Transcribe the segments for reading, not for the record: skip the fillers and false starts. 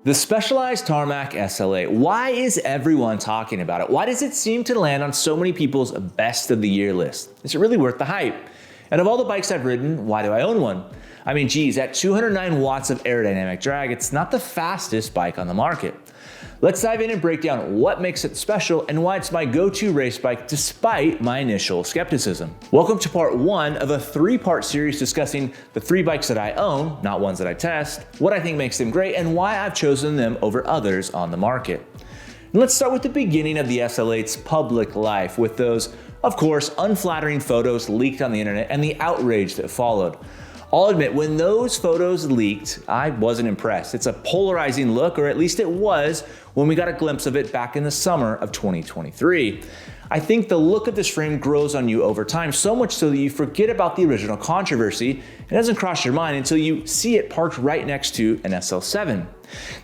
The Specialized Tarmac SL8. Why is everyone talking about it? Why does it seem to land on so many people's best of the year list? Is it really worth the hype? And of all the bikes I've ridden, why do I own one? I mean, geez, at 209 watts of aerodynamic drag, it's not the fastest bike on the market. Let's dive in and break down what makes it special and why it's my go-to race bike despite my initial skepticism. Welcome to part one of a three-part series discussing the three bikes that I own, not ones that I test, what I think makes them great, and why I've chosen them over others on the market. And let's start with the beginning of the SL8's public life with those, of course, unflattering photos leaked on the internet and the outrage that followed. I'll admit, when those photos leaked, I wasn't impressed. It's a polarizing look, or at least it was when we got a glimpse of it back in the summer of 2023. I think the look of this frame grows on you over time, so much so that you forget about the original controversy. It doesn't cross your mind until you see it parked right next to an SL7.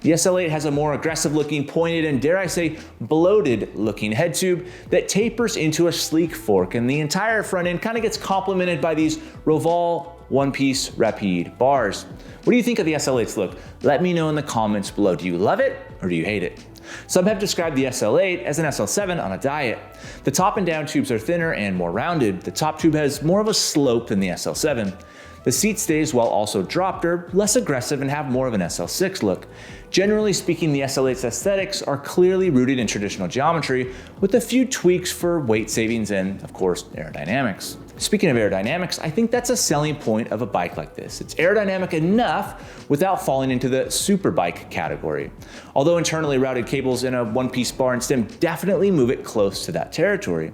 The SL8 has a more aggressive looking, pointed, and dare I say, bloated looking head tube that tapers into a sleek fork, and the entire front end kind of gets complemented by these Roval Rapide bars. What do you think of the SL8's look? Let me know in the comments below. Do you love it or do you hate it? Some have described the SL8 as an SL7 on a diet. The top and down tubes are thinner and more rounded. The top tube has more of a slope than the SL7. The seat stays, while also dropped, are less aggressive and have more of an SL6 look. Generally speaking, the SL8's aesthetics are clearly rooted in traditional geometry, with a few tweaks for weight savings and, of course, aerodynamics. Speaking of aerodynamics, I think that's a selling point of a bike like this. It's aerodynamic enough without falling into the superbike category. Although internally routed cables in a one-piece bar and stem definitely move it close to that territory.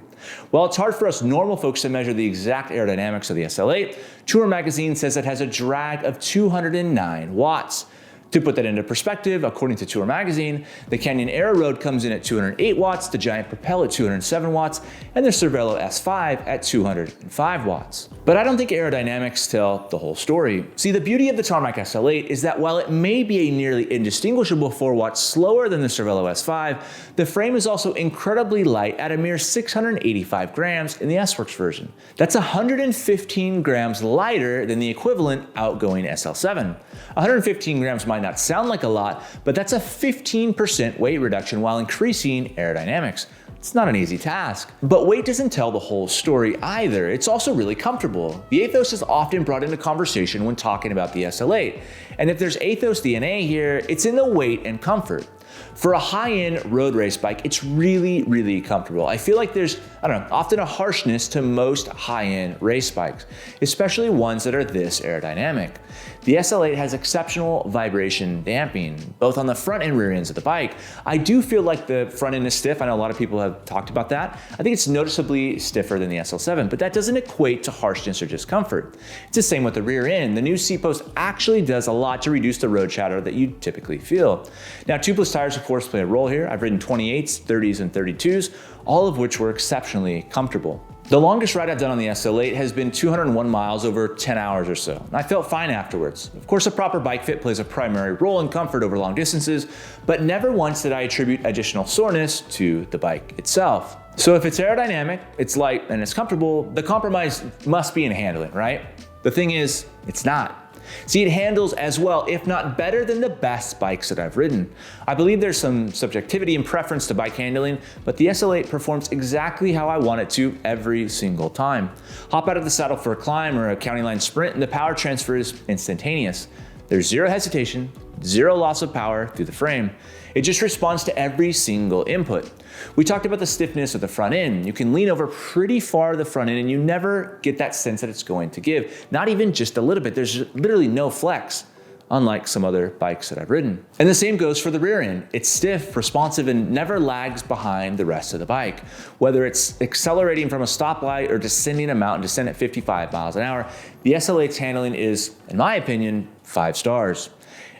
While it's hard for us normal folks to measure the exact aerodynamics of the SL8, Tour Magazine says it has a drag of 209 watts. To put that into perspective, according to Tour Magazine, the Canyon Aero Road comes in at 208 watts, the Giant Propel at 207 watts, and the Cervelo S5 at 205 watts. But I don't think aerodynamics tell the whole story. See, the beauty of the Tarmac SL8 is that while it may be a nearly indistinguishable 4 watts slower than the Cervelo S5, the frame is also incredibly light at a mere 685 grams in the S-Works version. That's 115 grams lighter than the equivalent outgoing SL7. 115 grams might not sound like a lot, but that's a 15% weight reduction while increasing aerodynamics. It's not an easy task. But weight doesn't tell the whole story either. It's also really comfortable. The ethos is often brought into conversation when talking about the SL8. And if there's ethos DNA here, it's in the weight and comfort. For a high-end road race bike, it's really comfortable. I feel like there's, often a harshness to most high-end race bikes, especially ones that are this aerodynamic. The SL8 has exceptional vibration damping, both on the front and rear ends of the bike. I do feel like the front end is stiff. I know a lot of people have talked about that. I think it's noticeably stiffer than the SL7, but that doesn't equate to harshness or discomfort. It's the same with the rear end. The new seat post actually does a lot to reduce the road shadow that you typically feel. Now, tubeless tires, of course, play a role here. I've ridden 28s, 30s, and 32s, all of which were exceptionally comfortable. The longest ride I've done on the SL8 has been 201 miles over 10 hours or so, and I felt fine afterwards. Of course, a proper bike fit plays a primary role in comfort over long distances, but never once did I attribute additional soreness to the bike itself. So if it's aerodynamic, it's light, and it's comfortable, the compromise must be in handling, right? The thing is, it's not. See, it handles as well, if not better than the best bikes that I've ridden. I believe there's some subjectivity and preference to bike handling, but the SL8 performs exactly how I want it to every single time. Hop out of the saddle for a climb or a county line sprint and the power transfer is instantaneous. There's zero hesitation, zero loss of power through the frame. It just responds to every single input. We talked about the stiffness of the front end. You can lean over pretty far to the front end and you never get that sense that it's going to give. Not even just a little bit. There's literally no flex, unlike some other bikes that I've ridden. And the same goes for the rear end. It's stiff, responsive, and never lags behind the rest of the bike. Whether it's accelerating from a stoplight or descending a mountain, descend at 55 miles an hour, the SL8's handling is, in my opinion, 5 stars.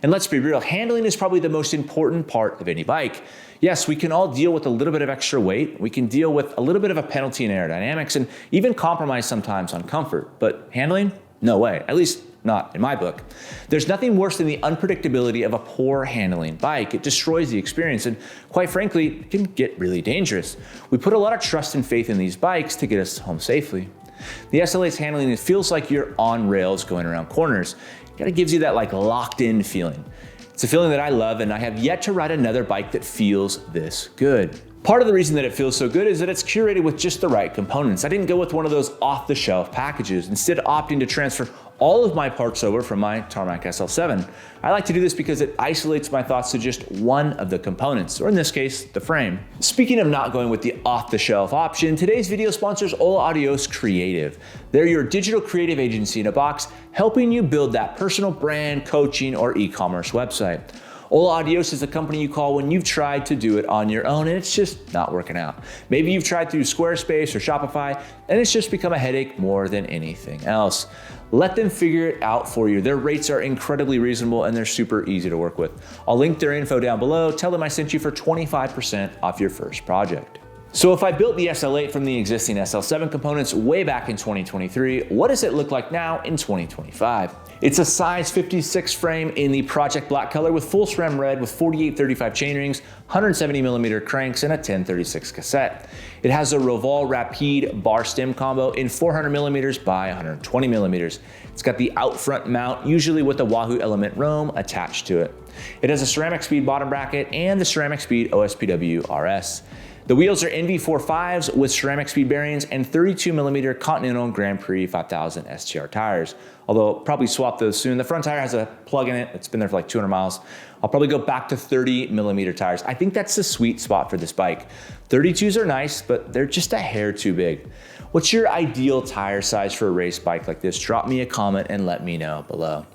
And let's be real, handling is probably the most important part of any bike. Yes, we can all deal with a little bit of extra weight. We can deal with a little bit of a penalty in aerodynamics and even compromise sometimes on comfort. But handling? No way. At least not in my book. There's nothing worse than the unpredictability of a poor handling bike. It destroys the experience and, quite frankly, it can get really dangerous. We put a lot of trust and faith in these bikes to get us home safely. The SL8's handling, it feels like you're on rails going around corners. It kind of gives you that locked in feeling. It's a feeling that I love, and I have yet to ride another bike that feels this good. Part of the reason that it feels so good is that it's curated with just the right components. I didn't go with one of those off-the-shelf packages, instead opting to transfer all of my parts over from my Tarmac SL7. I like to do this because it isolates my thoughts to just one of the components, or in this case, the frame. Speaking of not going with the off-the-shelf option, today's video sponsors Hola Adios Creative. They're your digital creative agency in a box, helping you build that personal brand, coaching, or e-commerce website. Hola Adios is the company you call when you've tried to do it on your own and it's just not working out. Maybe you've tried through Squarespace or Shopify and it's just become a headache more than anything else. Let them figure it out for you. Their rates are incredibly reasonable and they're super easy to work with. I'll link their info down below. Tell them I sent you for 25% off your first project. So if I built the SL8 from the existing SL7 components way back in 2023, what does it look like now in 2025? It's a size 56 frame in the Project Black color with full SRAM red with 4835 chainrings, 170mm cranks, and a 1036 cassette. It has a Roval Rapide bar stem combo in 400mm by 120mm. It's got the out front mount, usually with a Wahoo Element Roam attached to it. It has a ceramic speed bottom bracket and the ceramic speed OSPW RS. The wheels are NV45s with ceramic speed bearings and 32mm Continental Grand Prix 5000 STR tires. Although I'll probably swap those soon. The front tire has a plug in it. It's been there for like 200 miles. I'll probably go back to 30mm tires. I think that's the sweet spot for this bike. 32s are nice, but they're just a hair too big. What's your ideal tire size for a race bike like this? Drop me a comment and let me know below.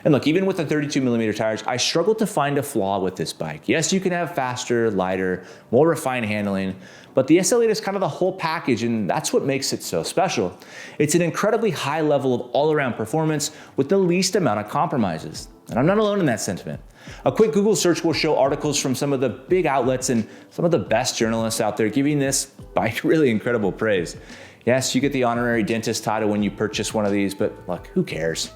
And look, even with the 32mm tires, I struggle to find a flaw with this bike. Yes, you can have faster, lighter, more refined handling, but the SL8 is kind of the whole package, and that's what makes it so special. It's an incredibly high level of all-around performance with the least amount of compromises. And I'm not alone in that sentiment. A quick Google search will show articles from some of the big outlets and some of the best journalists out there giving this bike really incredible praise. Yes, you get the honorary dentist title when you purchase one of these, but look, who cares?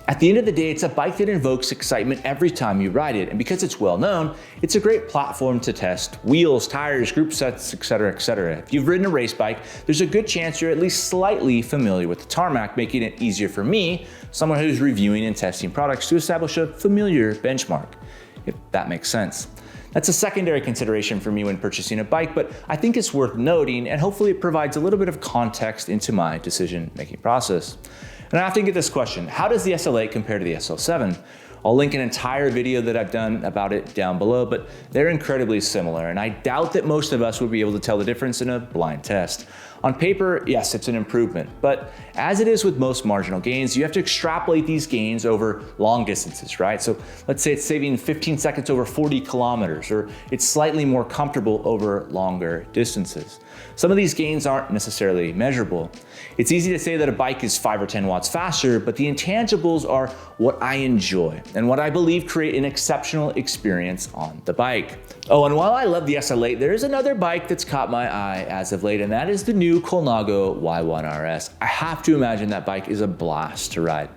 At the end of the day, it's a bike that invokes excitement every time you ride it, and because it's well known, it's a great platform to test wheels, tires, group sets, etc., etc. If you've ridden a race bike, there's a good chance you're at least slightly familiar with the Tarmac, making it easier for me, someone who's reviewing and testing products, to establish a familiar benchmark, if that makes sense. That's a secondary consideration for me when purchasing a bike, but I think it's worth noting, and hopefully it provides a little bit of context into my decision-making process. And I often get this question: how does the SL8 compare to the SL7? I'll link an entire video that I've done about it down below, but they're incredibly similar, and I doubt that most of us would be able to tell the difference in a blind test. On paper, yes, it's an improvement, but as it is with most marginal gains, you have to extrapolate these gains over long distances, right? So let's say it's saving 15 seconds over 40 kilometers, or it's slightly more comfortable over longer distances. Some of these gains aren't necessarily measurable. It's easy to say that a bike is 5 or 10 watts faster, but the intangibles are what I enjoy and what I believe create an exceptional experience on the bike. Oh, and while I love the SL8, there is another bike that's caught my eye as of late, and that is the new Colnago Y1 RS. I have to imagine that bike is a blast to ride.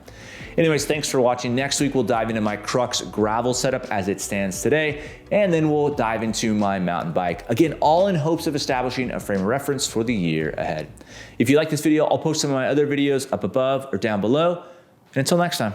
Anyways, thanks for watching. Next week, we'll dive into my Crux gravel setup as it stands today, and then we'll dive into my mountain bike. Again, all in hopes of establishing a frame of reference for the year ahead. If you like this video, I'll post some of my other videos up above or down below. And until next time.